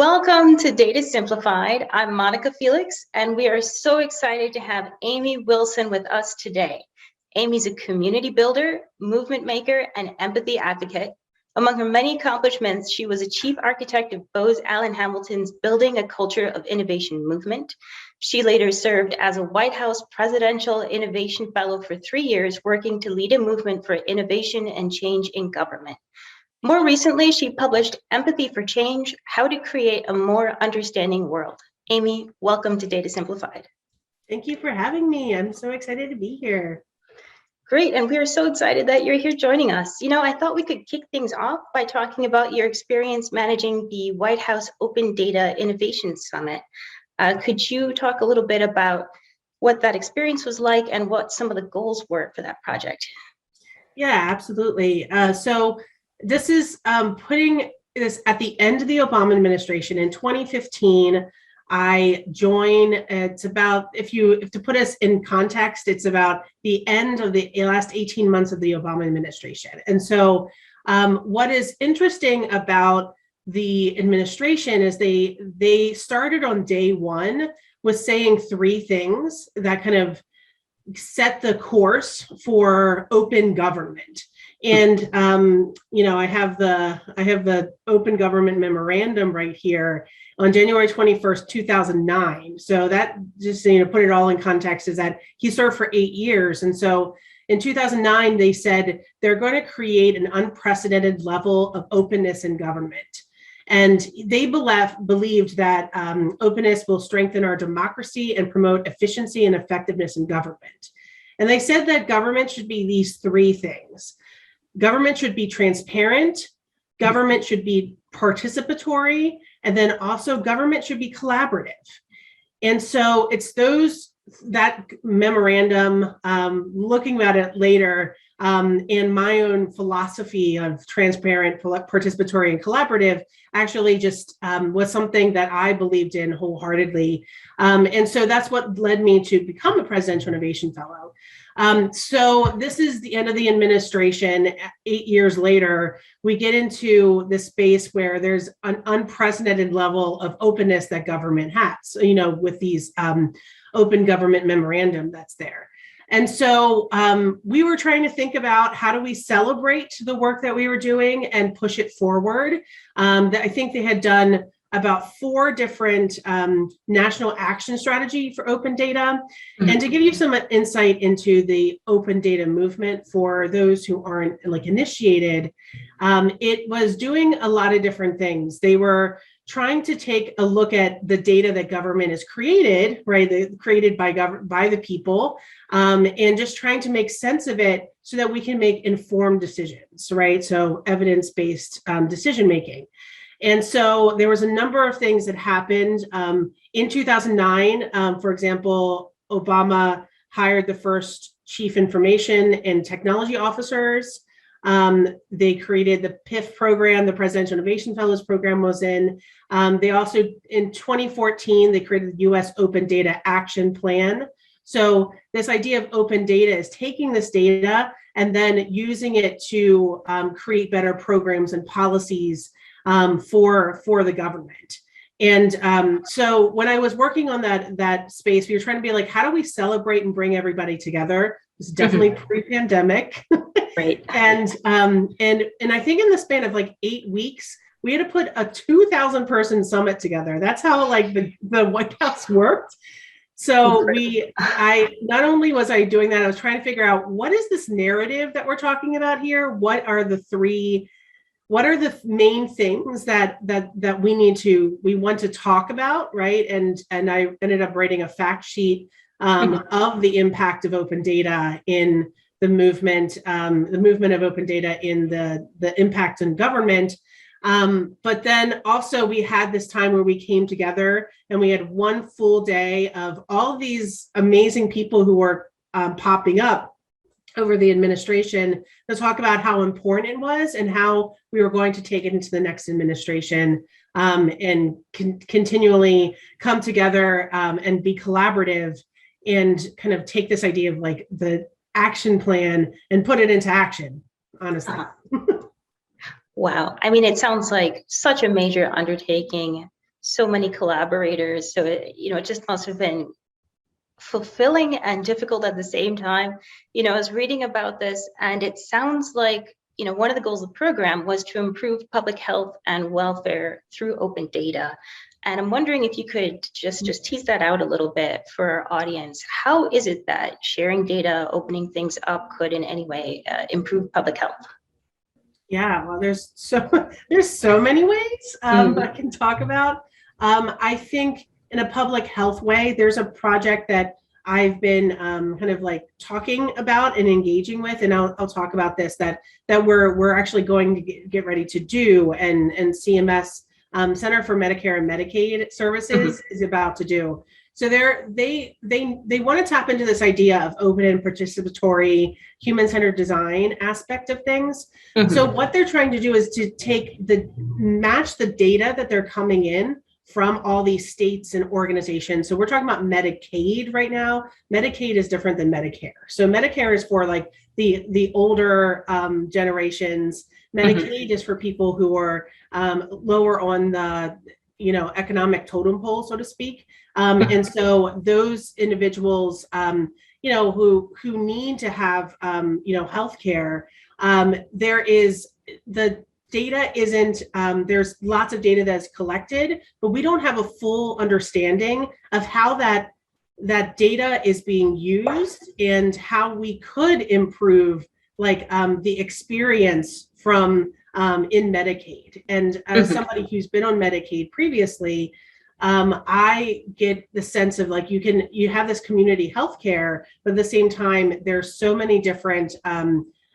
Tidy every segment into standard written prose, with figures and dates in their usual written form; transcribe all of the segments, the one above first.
Welcome to Data Simplified. I'm Monica Felix, and we are so excited to have Amy Wilson with us today. Amy's a community builder, movement maker, and empathy advocate. Among her many accomplishments, she was a chief architect of Bose Allen Hamilton's Building a Culture of Innovation movement. She later served as a White House Presidential Innovation Fellow for 3 years, working to lead a movement for innovation and change in government. More recently, she published Empathy for Change, How to Create a More Understanding World. Amy, welcome to Data Simplified. Thank you for having me. I'm so excited to be here. Great, and we are so excited that you're here joining us. I thought we could kick things off by talking about your experience managing the White House Open Data Innovation Summit. Could you talk a little bit about what that experience was like and what some of the goals were for that project? Yeah, absolutely. So this is putting this at the end of the Obama administration. In 2015, I joined. It's about, if to put us in context, it's about the end of the last 18 months of the Obama administration. And so what is interesting about the administration is they started on day one with saying 3 things that kind of set the course for open government. And I have the Open Government Memorandum right here on January 21st, 2009. So that just put it all in context is that he served for 8 years. And so in 2009, they said they're going to create an unprecedented level of openness in government. And they believed that openness will strengthen our democracy and promote efficiency and effectiveness in government. And they said that government should be these 3 things. Government should be transparent, government should be participatory, and then also government should be collaborative. And so it's that memorandum, looking at it later, and my own philosophy of transparent, participatory, and collaborative actually just was something that I believed in wholeheartedly. And so that's what led me to become a Presidential Innovation Fellow. So this is the end of the administration. 8 years later, we get into this space where there's an unprecedented level of openness that government has, with these open government memorandum that's there. And so we were trying to think about how do we celebrate the work that we were doing and push it forward. I think they had done about 4 different national action strategy for open data. Mm-hmm. And to give you some insight into the open data movement for those who aren't initiated, it was doing a lot of different things. They were trying to take a look at the data that government has created, right? Created by the people, and just trying to make sense of it so that we can make informed decisions, right? So evidence-based decision making. And so there was a number of things that happened. In 2009, for example, Obama hired the first chief information and technology officers. They created the PIF program, the Presidential Innovation Fellows program was in. They also, in 2014, they created the US Open Data Action Plan. So this idea of open data is taking this data and then using it to create better programs and policies for the government. And so when I was working on that space, we were trying to be like, how do we celebrate and bring everybody together? It was definitely pre-pandemic. Right. And I think in the span of 8 weeks, we had to put a 2,000 person summit together. That's how the White House worked. So not only was I doing that, I was trying to figure out what is this narrative that we're talking about here? What are the main things that we want to talk about, right? And I ended up writing a fact sheet of the impact of open data in the movement of open data in the impact in government. But then also we had this time where we came together and we had one full day of all of these amazing people who were popping up over the administration to talk about how important it was and how we were going to take it into the next administration, and continually come together and be collaborative and kind of take this idea of the action plan and put it into action, honestly. Wow. I mean, it sounds like such a major undertaking so many collaborators. So it just must have been fulfilling and difficult at the same time. I was reading about this, and it sounds like, one of the goals of the program was to improve public health and welfare through open data. And I'm wondering if you could just tease that out a little bit for our audience. How is it that sharing data, opening things up could in any way improve public health? Yeah, well, there's so many ways I can talk about. I think in a public health way, there's a project that I've been kind of like talking about and engaging with, and I'll talk about this that we're actually going to get ready to do, and CMS Center for Medicare and Medicaid Services is about to do. So they want to tap into this idea of open and participatory human-centered design aspect of things. So what they're trying to do is to match the data that they're coming in from all these states and organizations. So we're talking about Medicaid right now. Medicaid is different than Medicare. So Medicare is for like the older generations. Medicaid is for people who are lower on the economic totem pole, so to speak. And so those individuals, who need to have, healthcare, there is the data isn't, there's lots of data that's collected, but we don't have a full understanding of how that data is being used and how we could improve the experience from in Medicaid. And as somebody who's been on Medicaid previously, I get the sense of you have this community healthcare, but at the same time, there's so many different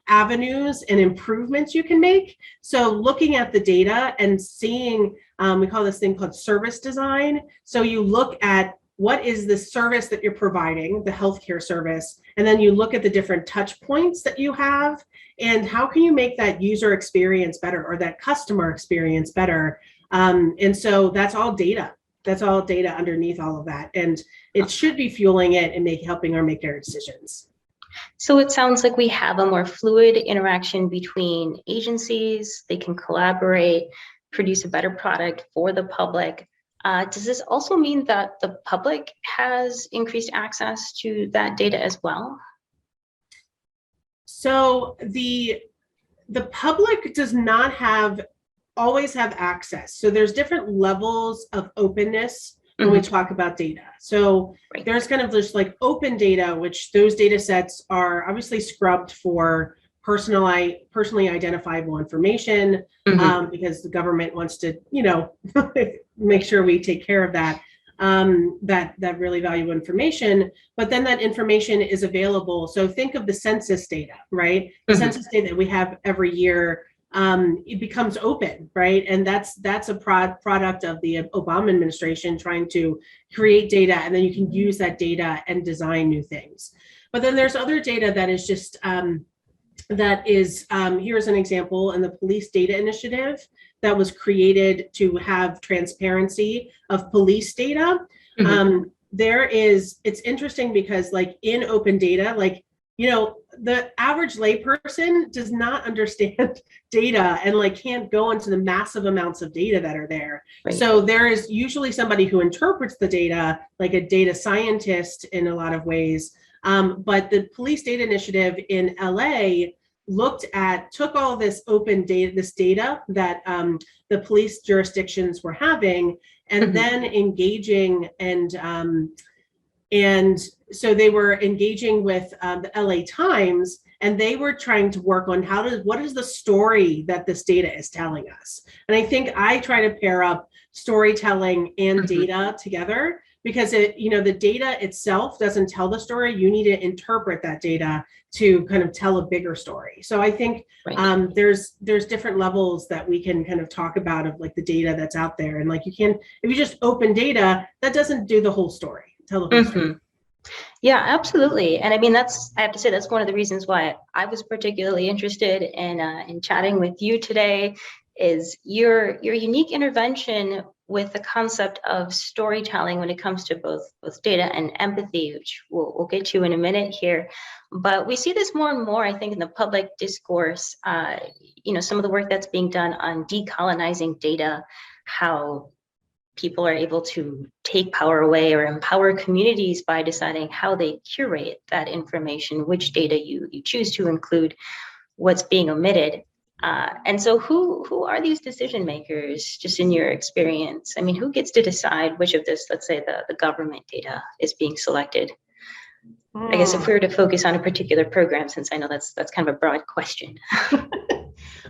avenues and improvements you can make. So looking at the data and seeing, we call this thing called service design. So you look at what is the service that you're providing, the healthcare service, and then you look at the different touch points that you have, and how can you make that user experience better or that customer experience better? And so that's all data. That's all data underneath all of that, and it should be fueling it and helping our make their decisions. So it sounds like we have a more fluid interaction between agencies. They can collaborate, produce a better product for the public. Does this also mean that the public has increased access to that data as well? So the public does not always have access. So there's different levels of openness when we talk about data. So there's kind of just like open data, which those data sets are obviously scrubbed for personally identifiable information, because the government wants to, make sure we take care of that really valuable information. But then that information is available. So think of the census data, right? The census data that we have every year. It becomes open, right? And that's a product of the Obama administration trying to create data, and then you can use that data and design new things. But then there's other data that is just, here's an example in the police data initiative that was created to have transparency of police data. It's interesting because in open data, the average layperson does not understand data and can't go into the massive amounts of data that are there. So there is usually somebody who interprets the data, like a data scientist in a lot of ways. But the police data initiative in LA took all this open data, this data that the police jurisdictions were having, and then engaging and so they were engaging with the LA Times, and they were trying to work on what is the story that this data is telling us. And I think I try to pair up storytelling and data together, because the data itself doesn't tell the story. You need to interpret that data to kind of tell a bigger story. So I think there's different levels that we can kind of talk about of the data that's out there. And if you just open data, that doesn't do the whole story. Tell the whole story. Yeah, absolutely. And I mean, I have to say, that's one of the reasons why I was particularly interested in chatting with you today, is your unique intervention with the concept of storytelling when it comes to both data and empathy, which we'll get to in a minute here. But we see this more and more, I think, in the public discourse, some of the work that's being done on decolonizing data, how people are able to take power away or empower communities by deciding how they curate that information, which data you choose to include, what's being omitted. And so who are these decision makers, just in your experience? I mean, who gets to decide which of this, let's say the government data, is being selected? I guess if we were to focus on a particular program, since I know that's kind of a broad question.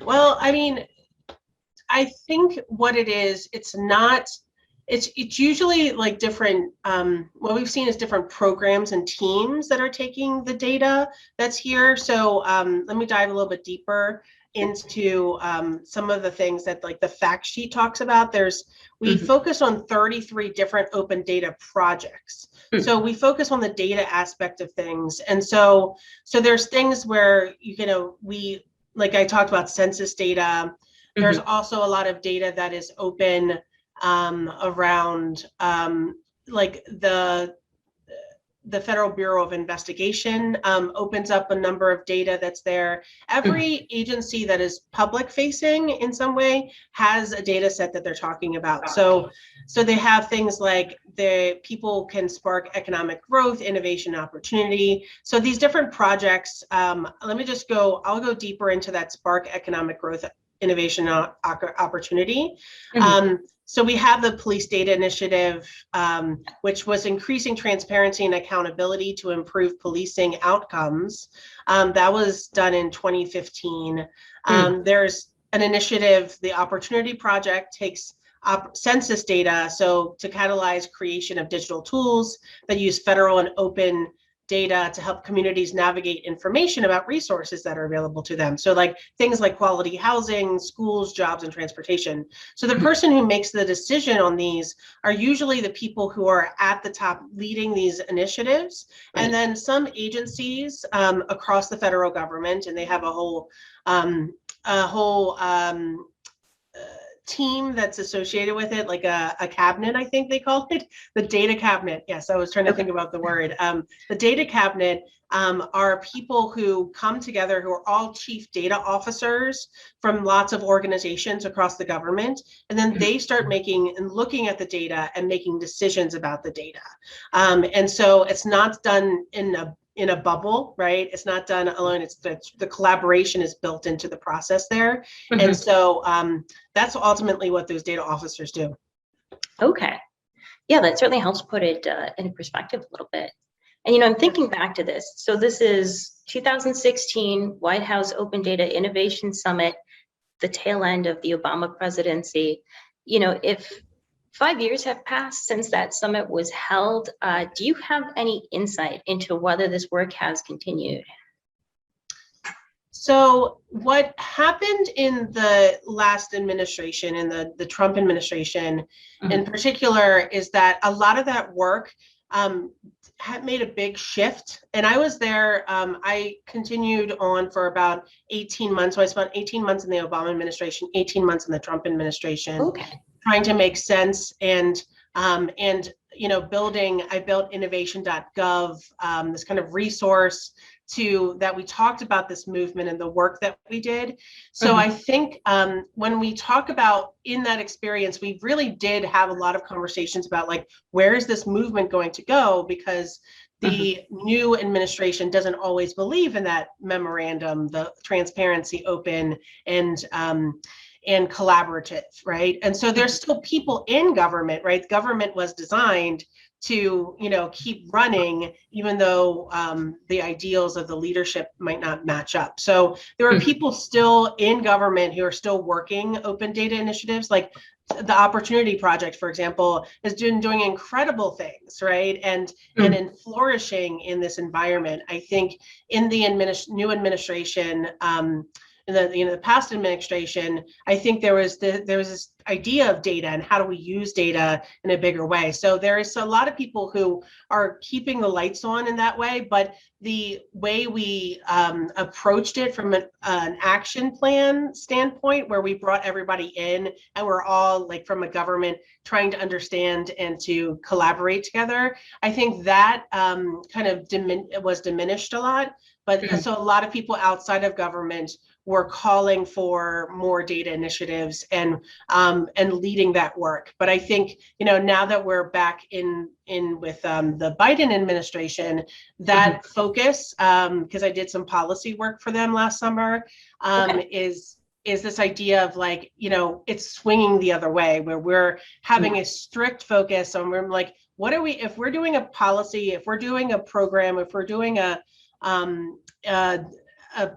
Well, I mean, I think what it is, it's usually like different, what we've seen is different programs and teams that are taking the data that's here. So let me dive a little bit deeper into some of the things that like the fact sheet talks about. We focus on 33 different open data projects. So we focus on the data aspect of things. And so there's things where, like I talked about census data. There's also a lot of data that is open around like the Federal Bureau of Investigation opens up a number of data that's there. Every agency that is public facing in some way has a data set that they're talking about. So they have things like the people can spark economic growth, innovation, opportunity. So these different projects, I'll go deeper into that spark economic growth, innovation, opportunity. So we have the Police Data Initiative, which was increasing transparency and accountability to improve policing outcomes. That was done in 2015. There's an initiative, the Opportunity Project takes census data, so to catalyze creation of digital tools that use federal and open data to help communities navigate information about resources that are available to them. So like things like quality housing, schools, jobs, and transportation. So the person who makes the decision on these are usually the people who are at the top leading these initiatives. And then some agencies across the federal government, and they have a whole team that's associated with it, like a cabinet, I think they call it, the data cabinet. Yes, I was trying to think about the word. The data cabinet are people who come together who are all chief data officers from lots of organizations across the government. And then they start making and looking at the data and making decisions about the data. And so it's not done in a bubble, right? It's not done alone. It's the collaboration is built into the process there. And so that's ultimately what those data officers do. Okay. Yeah, that certainly helps put it in perspective a little bit. And, I'm thinking back to this. So this is 2016 White House Open Data Innovation Summit, the tail end of the Obama presidency. If 5 years have passed since that summit was held, do you have any insight into whether this work has continued? So what happened in the last administration, in the Trump administration in particular, is that a lot of that work had made a big shift. And I was there, I continued on for about 18 months. So I spent 18 months in the Obama administration, 18 months in the Trump administration, trying to make sense and building, I built innovation.gov, this kind of resource that we talked about this movement and the work that we did. So I think when we talk about in that experience, we really did have a lot of conversations about like, where is this movement going to go? Because the new administration doesn't always believe in that memorandum, the transparency, open, and collaborative, right? And so there's still people in government, right? Government was designed to, keep running, even though the ideals of the leadership might not match up. So there are people still in government who are still working open data initiatives, like the Opportunity Project, for example, is doing incredible things, right? And in flourishing in this environment. I think in the new administration, in the past administration, I think there was this idea of data and how do we use data in a bigger way. So there is a lot of people who are keeping the lights on in that way, but the way we approached it from an action plan standpoint, where we brought everybody in and we're all like from a government trying to understand and to collaborate together, I think that kind of was diminished a lot But so a lot of people outside of government were calling for more data initiatives and leading that work. But I think, now that we're back in with the Biden administration, that focus, because I did some policy work for them last summer, is this idea of like, it's swinging the other way, where we're having a strict focus on, we're like, if we're doing a policy, if we're doing a program, if we're doing a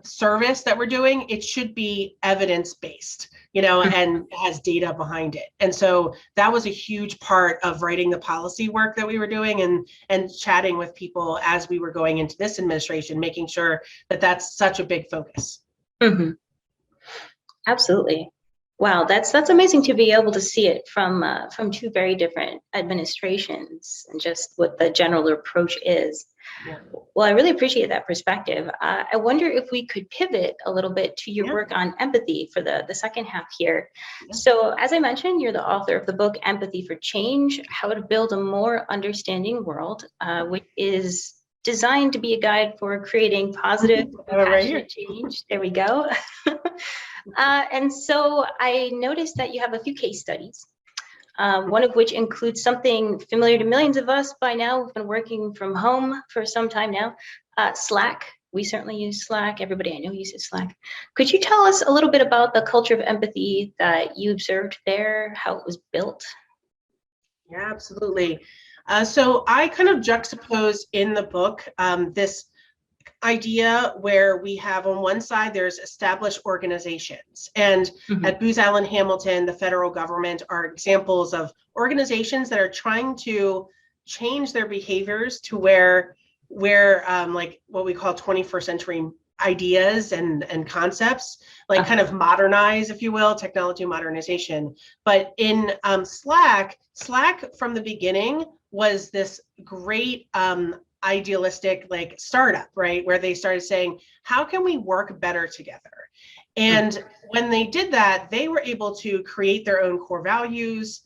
service that we're doing, it should be evidence-based, and has data behind it. And so that was a huge part of writing the policy work that we were doing, and chatting with people as we were going into this administration, making sure that that's such a big focus. Mm-hmm. Absolutely. Wow, that's amazing to be able to see it from two very different administrations, and just what the general approach is. Yeah. Well, I really appreciate that perspective. I wonder if we could pivot a little bit to your work on empathy for the second half here. Yeah. So as I mentioned, you're the author of the book, Empathy for Change, How to Build a More Understanding World, which is designed to be a guide for creating positive, compassionate change. There we go. And so I noticed that you have a few case studies, one of which includes something familiar to millions of us by now. We've been working from home for some time now, Slack. We certainly use Slack. Everybody I know uses Slack. Could you tell us a little bit about the culture of empathy that you observed there, how it was built? Yeah, absolutely. So I kind of juxtapose in the book this idea where we have on one side, there's established organizations, and at Booz Allen Hamilton, the federal government are examples of organizations that are trying to change their behaviors to where like what we call 21st century ideas and concepts, like kind of modernize, if you will, technology modernization. But in Slack from the beginning was this great idealistic like startup, right, where they started saying, how can we work better together? And when they did that, they were able to create their own core values,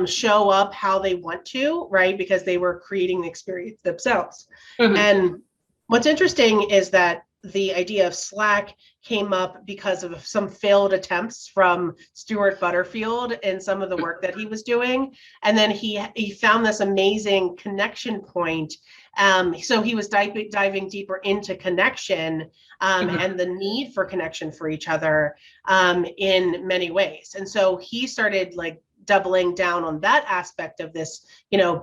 show up how they want to, right, because they were creating the experience themselves. And what's interesting is that the idea of Slack came up because of some failed attempts from Stuart Butterfield and some of the work that he was doing. And then he found this amazing connection point. So he was diving deeper into connection and the need for connection for each other in many ways. And so he started like doubling down on that aspect of this,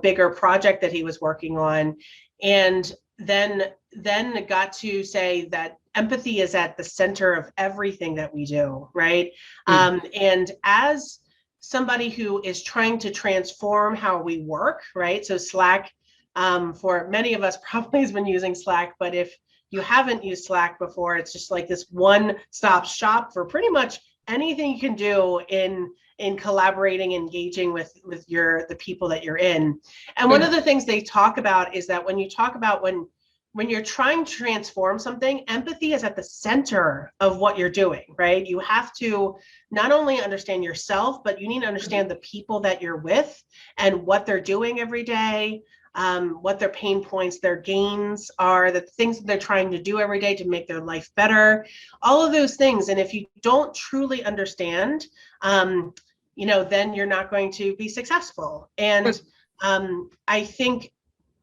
bigger project that he was working on. And then got to say that empathy is at the center of everything that we do, right? And as somebody who is trying to transform how we work, right? So Slack, for many of us probably has been using Slack, but if you haven't used Slack before, it's just like this one-stop shop for pretty much anything you can do in collaborating, engaging with the people that you're in. And one of the things they talk about is that when you talk about when you're trying to transform something, empathy is at the center of what you're doing, right? You have to not only understand yourself, but you need to understand the people that you're with and what they're doing every day, what their pain points, their gains are, the things that they're trying to do every day to make their life better, all of those things. And if you don't truly understand, then you're not going to be successful. And I think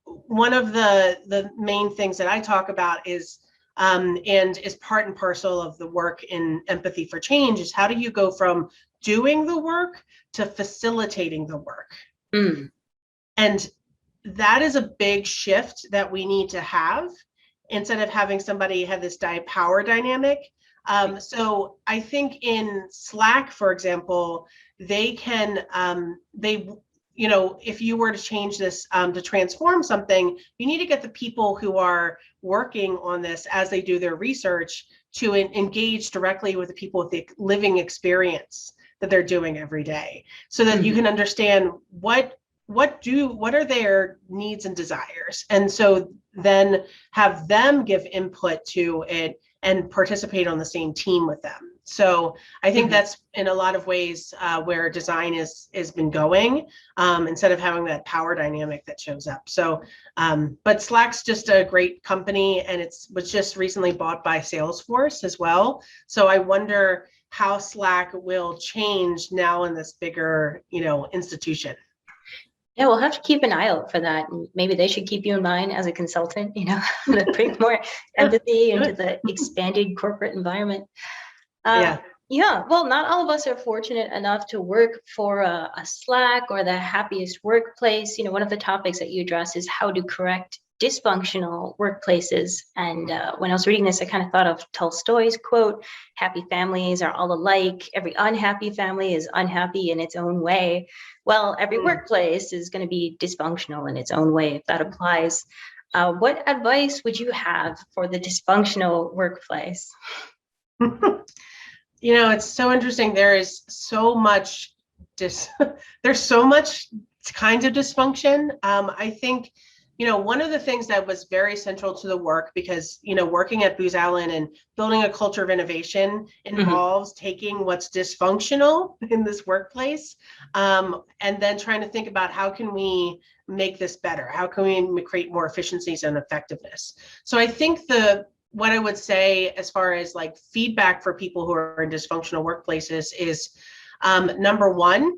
one of the main things that I talk about is, and is part and parcel of the work in Empathy for Change, is how do you go from doing the work to facilitating the work? And that is a big shift that we need to have, instead of having somebody have this power dynamic. So I think in Slack, for example, they can, if you were to change this to transform something, you need to get the people who are working on this as they do their research to engage directly with the people with the living experience that they're doing every day, so that you can understand what are their needs and desires, and so then have them give input to it and participate on the same team with them. So I think that's in a lot of ways where design has been going, instead of having that power dynamic that shows up. So, but Slack's just a great company, and was just recently bought by Salesforce as well. So I wonder how Slack will change now in this bigger, institution. Yeah, we'll have to keep an eye out for that. And maybe they should keep you in mind as a consultant, to bring more empathy into the expanded corporate environment. Yeah, well, not all of us are fortunate enough to work for a Slack or the happiest workplace. One of the topics that you address is how to correct dysfunctional workplaces. And when I was reading this, I kind of thought of Tolstoy's quote, "Happy families are all alike. Every unhappy family is unhappy in its own way." Well, every workplace is going to be dysfunctional in its own way, if that applies. What advice would you have for the dysfunctional workplace? It's so interesting. There is so much there's so much kinds of dysfunction. I think, one of the things that was very central to the work, because, working at Booz Allen and building a culture of innovation involves taking what's dysfunctional in this workplace, and then trying to think about how can we make this better? How can we create more efficiencies and effectiveness? So I think what I would say as far as like feedback for people who are in dysfunctional workplaces is, number one,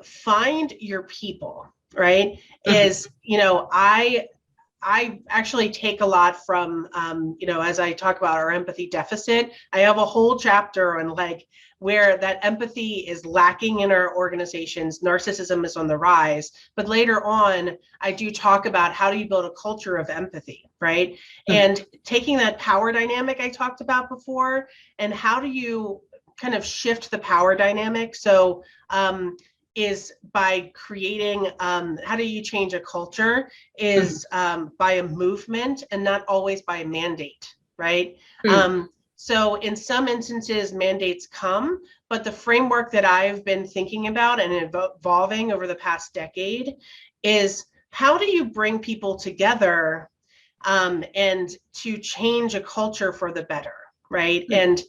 find your people, right? Is, I actually take a lot from, as I talk about our empathy deficit, I have a whole chapter on like where that empathy is lacking in our organizations, narcissism is on the rise. But later on, I do talk about how do you build a culture of empathy, right? And taking that power dynamic I talked about before, and how do you kind of shift the power dynamic? So, is by creating, how do you change a culture is by a movement and not always by a mandate, right? So in some instances, mandates come, but the framework that I've been thinking about and evolving over the past decade is how do you bring people together and to change a culture for the better, right? And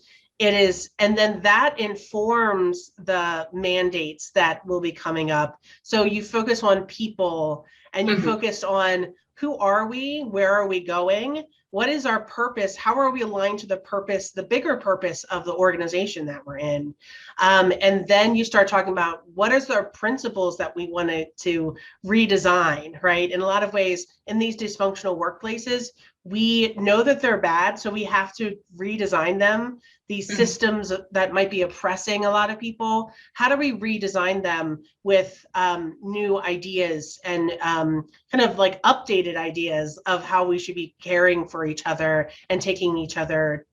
then that informs the mandates that will be coming up. So you focus on people, and you focus on who are we, where are we going, what is our purpose, how are we aligned to the purpose, the bigger purpose of the organization that we're in. And then you start talking about what is our principles that we wanted to redesign, right? In a lot of ways, in these dysfunctional workplaces, we know that they're bad, so we have to redesign them. These systems that might be oppressing a lot of people, how do we redesign them with new ideas and kind of like updated ideas of how we should be caring for each other and taking each other,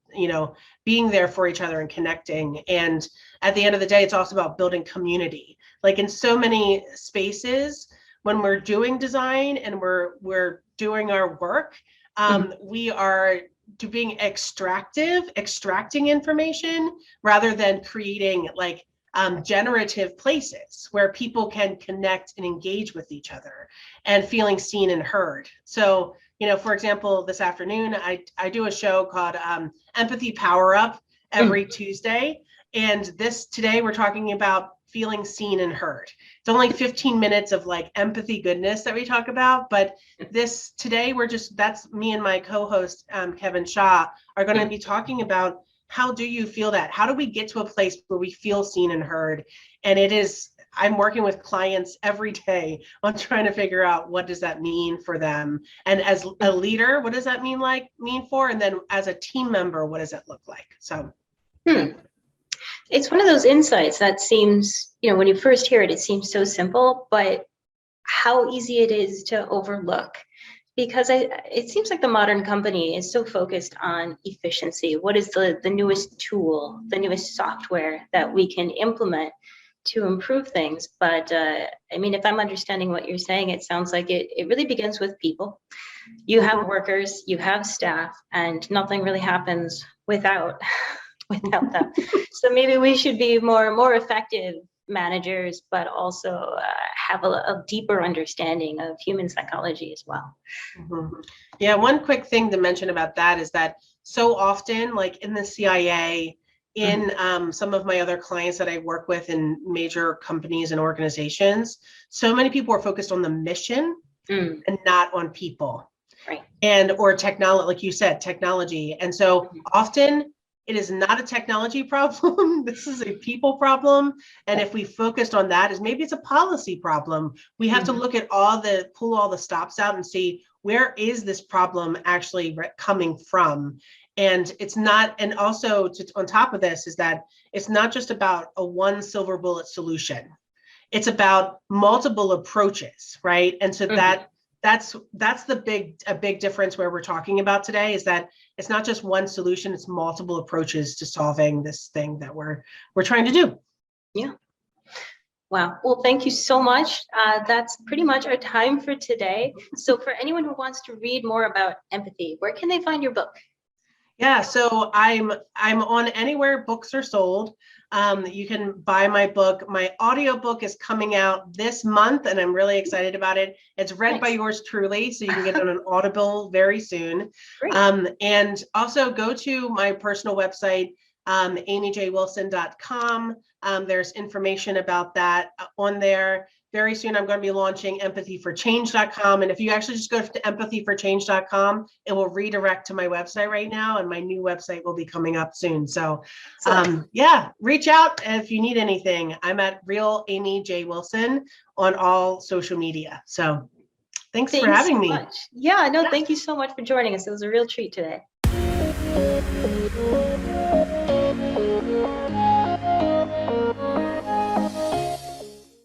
being there for each other and connecting. And at the end of the day, it's also about building community. Like in so many spaces, when we're doing design and we're doing our work, we are being extracting information rather than creating like generative places where people can connect and engage with each other and feeling seen and heard. So, for example, this afternoon, I do a show called Empathy Power Up every Tuesday. And today we're talking about feeling seen and heard. It's only 15 minutes of like empathy goodness that we talk about, but today that's me and my co-host, Kevin Shaw, are going to be talking about how do you feel that? How do we get to a place where we feel seen and heard? And I'm working with clients every day on trying to figure out what does that mean for them. And as a leader, what does that mean for? And then as a team member, what does it look like? So. It's one of those insights that seems, when you first hear it, it seems so simple, but how easy it is to overlook. Because it seems like the modern company is so focused on efficiency. What is the newest tool, the newest software that we can implement to improve things? But if I'm understanding what you're saying, it sounds like it really begins with people. You have workers, you have staff, and nothing really happens without them. So maybe we should be more effective managers, but also have a deeper understanding of human psychology as well. Yeah, one quick thing to mention about that is that so often, like in the CIA, in some of my other clients that I work with in major companies and organizations, so many people are focused on the mission and not on people. Right. And or technology, like you said, technology. And so often it is not a technology problem. This is a people problem. And if we focused on that, is maybe it's a policy problem. We have to look at pull all the stops out and see, where is this problem actually coming from? And it's not, and also on top of this is that it's not just about a one silver bullet solution. It's about multiple approaches, right? And so that's a big difference where we're talking about today, is that it's not just one solution, it's multiple approaches to solving this thing that we're trying to do. Yeah. Wow. Well, thank you so much. That's pretty much our time for today. So for anyone who wants to read more about empathy, where can they find your book? Yeah, so I'm on anywhere books are sold. You can buy my book. My audiobook is coming out this month, and I'm really excited about it. It's read by yours truly, so you can get it on an Audible very soon. Great. And also go to my personal website, amyjwilson.com. There's information about that on there. Very soon, I'm going to be launching empathyforchange.com. And if you actually just go to empathyforchange.com, it will redirect to my website right now. And my new website will be coming up soon. So yeah, reach out if you need anything. I'm at Real Amy J. Wilson on all social media. So thanks for having me. Yeah, no, thank you so much for joining us. It was a real treat today.